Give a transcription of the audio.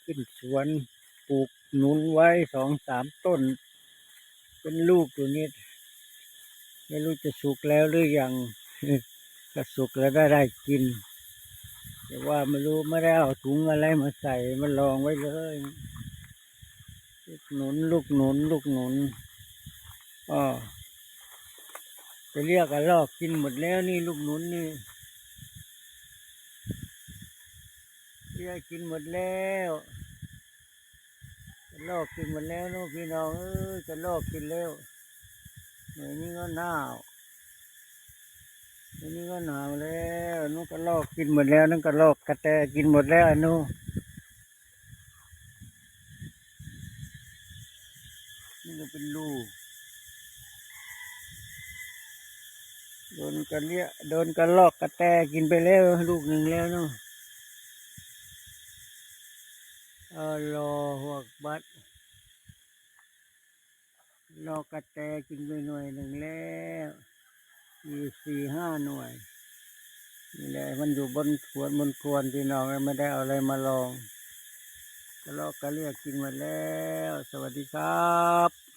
ขึ้นสวนปลูกหนุนไว้2-3 ต้นเป็นลูกอยู่นี่ไม่รู้จะสุกแล้วหรือยัง ถ้าสุกแล้วได้กินแต่ว่าไม่รู้ไม่ได้เอาถุงอะไรมาใส่มาลองไว้เลยลูกหนุนลูกหนุนลูกหนุนอ๋อจะเรียกกระรอกกินหมดแล้วนี่ลูกหนุนนี่เรียกกินหมดแล้วกระรอกกินหมดแล้วนู้พี่น้องกระรอกกินแล้วหน่อยนี้ก็หนาวนี่ก็หนาวแล้วนู้กระรอกกินหมดแล้วนั่นกระรอกกระแตกินหมดแล้วนู้นี่ก็เป็นลูกโดนกระรอกกระแตกินไปแล้วลูกหนึ่งแล้วนู้รอหัวบัดรอกระแตกินไปหน่วยหนึ่งแล้วมี4-5 หน่วยนี่แหละมันอยู่บนสวนบนควนพี่น้องไม่ได้เอาอะไรมาลองกระรอกกระเรียกกินหมดแล้วสวัสดีครับ